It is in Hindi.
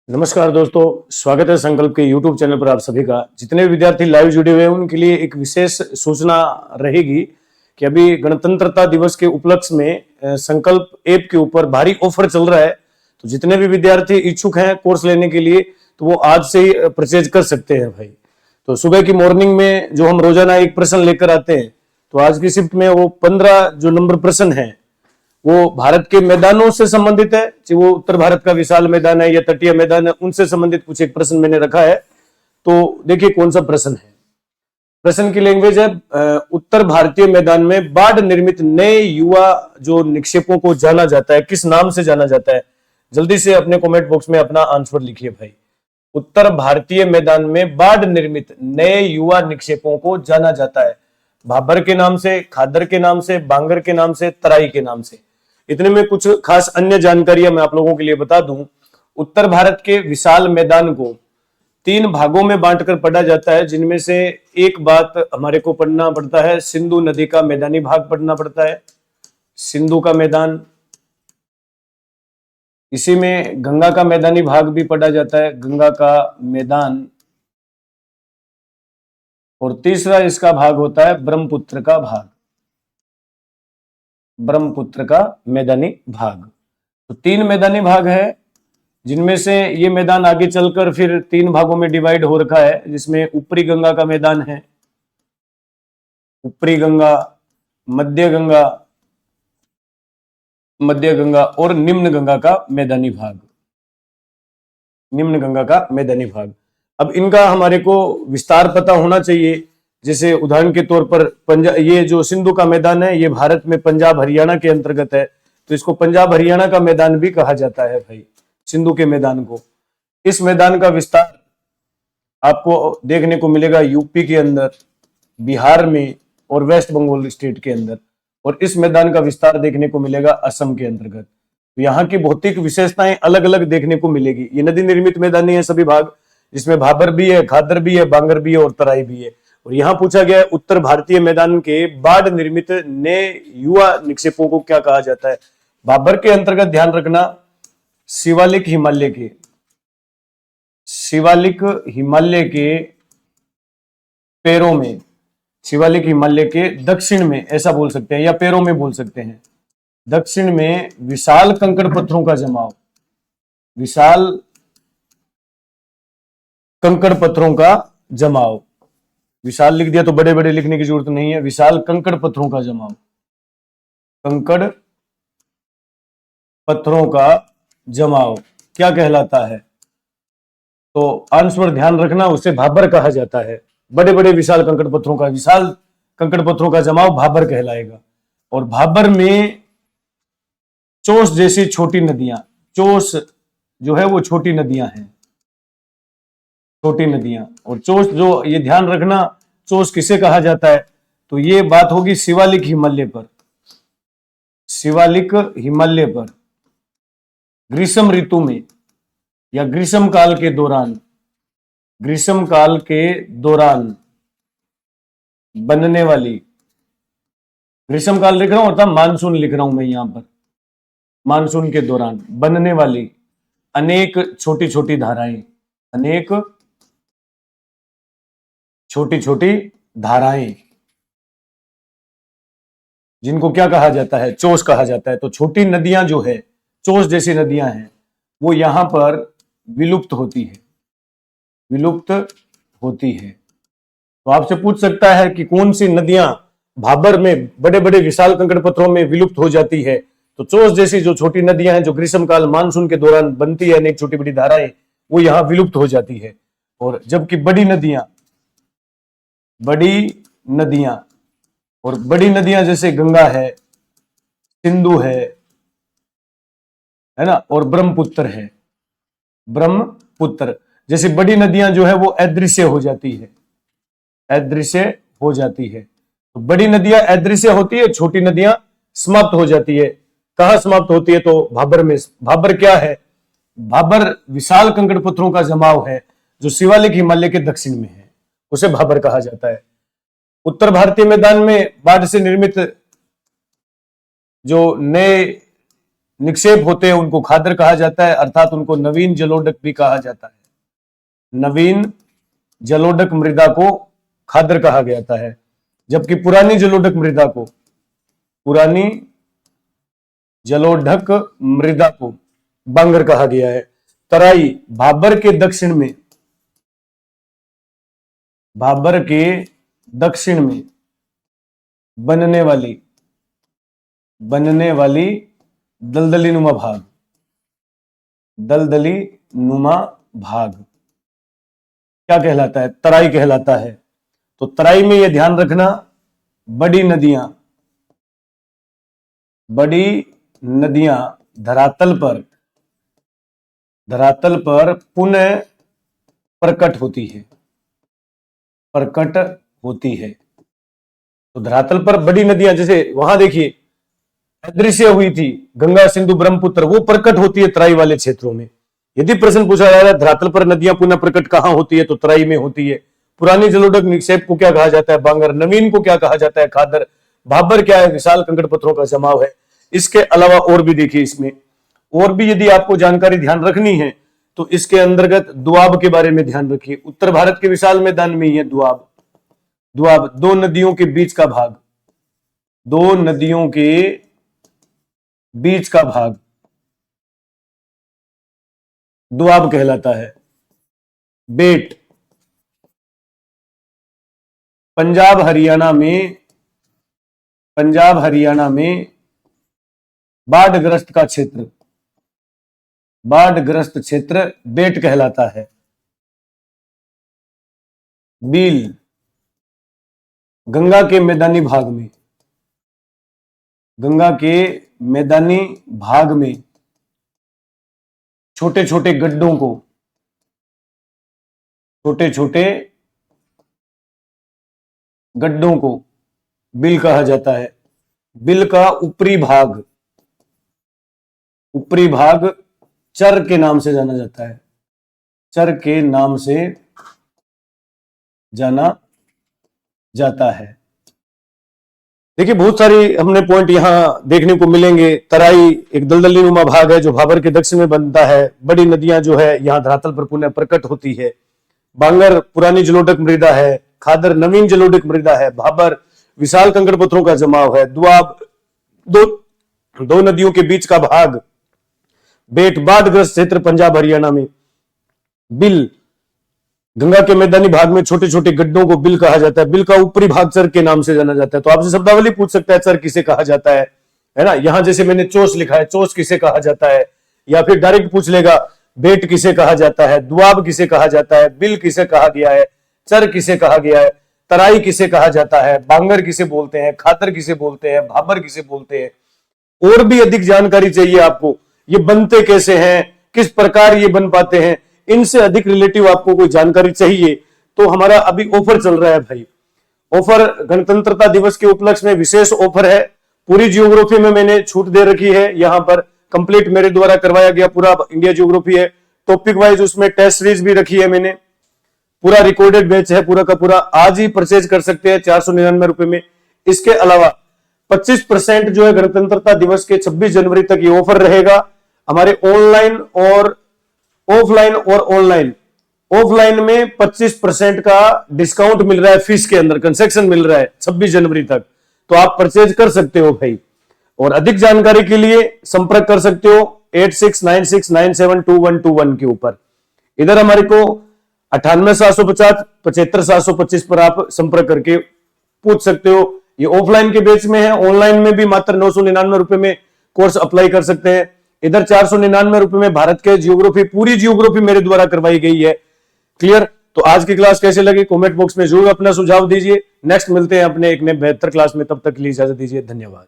नमस्कार दोस्तों, स्वागत है संकल्प के YouTube चैनल पर आप सभी का। जितने भी विद्यार्थी लाइव जुड़े हुए हैं उनके लिए एक विशेष सूचना रहेगी कि अभी गणतंत्रता दिवस के उपलक्ष्य में संकल्प ऐप के ऊपर भारी ऑफर चल रहा है। तो जितने भी विद्यार्थी इच्छुक हैं कोर्स लेने के लिए तो वो आज से ही परचेज कर सकते हैं भाई। तो सुबह की मॉर्निंग में जो हम रोजाना एक प्रश्न लेकर आते हैं, तो आज की शिफ्ट में वो 15 जो नंबर प्रश्न है वो भारत के मैदानों से संबंधित है। चाहे वो उत्तर भारत का विशाल मैदान है या तटीय मैदान है, उनसे संबंधित कुछ एक प्रश्न मैंने रखा है। तो देखिए कौन सा प्रश्न है। प्रश्न की लैंग्वेज है उत्तर भारतीय मैदान में बाढ़ निर्मित नए युवा जो निक्षेपों को जाना जाता है, किस नाम से जाना जाता है। जल्दी से अपने कमेंट बॉक्स में अपना आंसर लिखिए भाई। उत्तर भारतीय मैदान में बाढ़ निर्मित नए युवा निक्षेपों को जाना जाता है भाबर के नाम से, खादर के नाम से, बांगर के नाम से, तराई के नाम से। इतने में कुछ खास अन्य जानकारियां मैं आप लोगों के लिए बता दूं। उत्तर भारत के विशाल मैदान को 3 भागों में बांटकर पढ़ा जाता है, जिनमें से एक बात हमारे को पढ़ना पड़ता है, सिंधु नदी का मैदानी भाग पढ़ना पड़ता है, सिंधु का मैदान। इसी में गंगा का मैदानी भाग भी पढ़ा जाता है, गंगा का मैदान। और तीसरा इसका भाग होता है ब्रह्मपुत्र का भाग, ब्रह्मपुत्र का मैदानी भाग। तो 3 मैदानी भाग है, जिनमें से ये मैदान आगे चलकर फिर 3 भागों में डिवाइड हो रखा है, जिसमें ऊपरी गंगा का मैदान है, ऊपरी गंगा, मध्य गंगा, मध्य गंगा और निम्न गंगा का मैदानी भाग, निम्न गंगा का मैदानी भाग। अब इनका हमारे को विस्तार पता होना चाहिए। जैसे उदाहरण के तौर पर पंजाब, ये जो सिंधु का मैदान है ये भारत में पंजाब हरियाणा के अंतर्गत है, तो इसको पंजाब हरियाणा का मैदान भी कहा जाता है भाई, सिंधु के मैदान को। इस मैदान का विस्तार आपको देखने को मिलेगा यूपी के अंदर, बिहार में और वेस्ट बंगाल स्टेट के अंदर, और इस मैदान का विस्तार देखने को मिलेगा असम के अंतर्गत। तो यहाँ की भौतिक विशेषताएं अलग अलग देखने को मिलेगी। ये नदी निर्मित मैदानी है सभी भाग, जिसमें भाबर भी है, खादर भी है, बांगर भी है और तराई भी है। और यहां पूछा गया है उत्तर भारतीय मैदान के बाढ़ निर्मित नए युवा निक्षेपों को क्या कहा जाता है। भाबर के अंतर्गत ध्यान रखना शिवालिक हिमालय के, शिवालिक हिमालय के पैरों में, शिवालिक हिमालय के दक्षिण में ऐसा बोल सकते हैं, या पैरों में बोल सकते हैं, दक्षिण में विशाल कंकड़ पत्थरों का जमाव, विशाल कंकड़ पत्थरों का जमाव। विशाल लिख दिया तो बड़े बड़े लिखने की जरूरत नहीं है, विशाल कंकड़ पत्थरों का जमाव, कंकड़ पत्थरों का जमाव क्या कहलाता है। तो आंसर ध्यान रखना, उसे भाबर कहा जाता है। बड़े बड़े विशाल कंकड़ पत्थरों का, विशाल कंकड़ पत्थरों का जमाव भाबर कहलाएगा। और भाबर में चोस जैसी छोटी नदियां, चोस जो है वो छोटी नदियां हैं, छोटी नदियां। और चोस जो, ये ध्यान रखना चोस किसे कहा जाता है, तो ये बात होगी शिवालिक हिमालय पर, शिवालिक हिमालय पर ग्रीष्म ऋतु में या ग्रीष्म काल के दौरान, ग्रीष्म काल के दौरान बनने वाली, ग्रीष्म काल लिख रहा हूं अर्थात मानसून लिख रहा हूं मैं यहां पर, मानसून के दौरान बनने वाली अनेक छोटी छोटी धाराएं, अनेक छोटी छोटी धाराएं, जिनको क्या कहा जाता है, चोस कहा जाता है। तो छोटी नदियां जो है, चोस जैसी नदियां हैं, वो यहां पर विलुप्त होती है, विलुप्त होती है। तो आपसे पूछ सकता है कि कौन सी नदियां भाबर में बड़े बड़े विशाल कंकड़ पत्थरों में विलुप्त हो जाती है। तो चोस जैसी जो छोटी नदियां हैं, जो ग्रीष्म काल मानसून के दौरान बनती है, अनेक छोटी बड़ी धाराएं, वो यहां विलुप्त हो जाती है। और जबकि बड़ी नदियां, बड़ी नदियां, और बड़ी नदियां जैसे गंगा है, सिंधु है ना, और ब्रह्मपुत्र है, ब्रह्मपुत्र जैसी बड़ी नदियां जो है वो अदृश्य हो जाती है, अदृश्य हो जाती है। तो बड़ी नदियां अदृश्य होती है, छोटी नदियां समाप्त हो जाती है। कहां समाप्त होती है, तो भाबर में। भाबर क्या है, भाबर विशाल कंकड़ पत्थरों का जमाव है जो शिवालिक हिमालय के दक्षिण में है, उसे भाबर कहा जाता है। उत्तर भारतीय मैदान में बाढ़ से निर्मित जो नए निक्षेप होते हैं उनको खादर कहा जाता है, अर्थात उनको नवीन जलोढ़क भी कहा जाता है। नवीन जलोढ़क मृदा को खादर कहा जाता है, जबकि पुरानी जलोढ़क मृदा को, पुरानी जलोढ़क मृदा को बांगर कहा गया है। तराई भाबर के दक्षिण में, भाबर के दक्षिण में बनने वाली दलदली नुमा भाग, दलदली नुमा भाग क्या कहलाता है? तराई कहलाता है। तो तराई में यह ध्यान रखना, बड़ी नदियां धरातल पर पुनः प्रकट होती है। तो धरातल पर बड़ी नदियां, जैसे वहां देखिए अदृश्य हुई थी गंगा, सिंधु, ब्रह्मपुत्र, वो प्रकट होती है तराई वाले क्षेत्रों में। यदि प्रश्न पूछा जा रहा है धरातल पर नदियां पुनः प्रकट कहां होती है, तो तराई में होती है। पुरानी जलोढ़क निक्षेप को क्या कहा जाता है? बांगर। नवीन को क्या कहा जाता है? खादर। भाबर क्या है? विशाल कंकड़ पत्थरों का जमाव है। इसके अलावा और भी देखिए, इसमें और भी यदि आपको जानकारी ध्यान रखनी है तो इसके अंतर्गत दुआब के बारे में ध्यान रखिए। उत्तर भारत के विशाल मैदान में ही है दुआब। दो नदियों के बीच का भाग, दो नदियों के बीच का भाग दुआब कहलाता है। बेट पंजाब हरियाणा में बाढ़ग्रस्त क्षेत्र बेट कहलाता है। बील गंगा के मैदानी भाग में छोटे छोटे गड्ढों को बिल कहा जाता है। बिल का ऊपरी भाग चर के नाम से जाना जाता है। चर के नाम से जाना जाता है। देखिए बहुत सारी हमने पॉइंट यहां देखने को मिलेंगे। तराई एक दलदली नुमा भाग है जो भाबर के दक्षिण में बनता है। बड़ी नदियां जो है यहां धरातल पर पुनः प्रकट होती है। बांगर पुरानी जलोढ़क मृदा है। खादर नवीन जलोढ़क मृदा है। भाबर विशाल कंकड़ पत्थरों का जमाव है। दुआब दो नदियों के बीच का भाग। बेट बाढ़ग्रस्त क्षेत्र पंजाब हरियाणा में। बिल गंगा के मैदानी भाग में छोटे छोटे गड्ढों को बिल कहा जाता है। बिल का ऊपरी भाग चर के नाम से जाना जाता है। तो आपसे शब्दावली पूछ सकता है चर किसे कहा जाता है ना। यहां जैसे मैंने चोस लिखा है, चोस किसे कहा जाता है, या फिर डायरेक्ट पूछ लेगा बेट किसे कहा जाता है, दुआब किसे कहा जाता है, बिल किसे कहा गया है, चर किसे कहा गया है, तराई किसे कहा जाता है, बांगर किसे बोलते हैं, खादर किसे बोलते हैं, भाबर किसे बोलते हैं। और भी अधिक जानकारी चाहिए आपको, ये बनते कैसे हैं, किस प्रकार ये बन पाते हैं, इनसे अधिक रिलेटिव आपको कोई जानकारी चाहिए तो हमारा अभी ऑफर चल रहा है भाई। ऑफर गणतंत्रता दिवस के उपलक्ष्य में विशेष ऑफर है। पूरी जियोग्राफी में मैंने छूट दे रखी है। यहां पर कंप्लीट मेरे द्वारा करवाया गया पूरा इंडिया जियोग्राफी है। टॉपिक वाइज उसमें टेस्ट सीरीज भी रखी है मैंने। पूरा रिकॉर्डेड बैच है पूरा का पूरा। आज ही परचेज कर सकते हैं 499 रुपए में। इसके अलावा 25% जो है गणतंत्रता दिवस के 26 जनवरी तक ये ऑफर रहेगा। हमारे ऑनलाइन और ऑफलाइन में 25% का डिस्काउंट मिल रहा है। फीस के अंदर कंसेक्शन मिल रहा है 26 जनवरी तक। तो आप परचेज कर सकते हो भाई। और अधिक जानकारी के लिए संपर्क कर सकते हो 8696972121 के ऊपर। इधर हमारे को 98,750 75,725 पर आप संपर्क करके पूछ सकते हो। ये ऑफलाइन के बेच में है। ऑनलाइन में भी मात्र 999 रुपए में कोर्स अप्लाई कर सकते हैं। इधर 499 रुपए में भारत के जियोग्राफी, पूरी जियोग्राफी मेरे द्वारा करवाई गई है। क्लियर? तो आज की क्लास कैसे लगी कमेंट बॉक्स में जरूर अपना सुझाव दीजिए। नेक्स्ट मिलते हैं अपने एक नए बेहतर क्लास में, तब तक के लिए इजाजत दीजिए। धन्यवाद।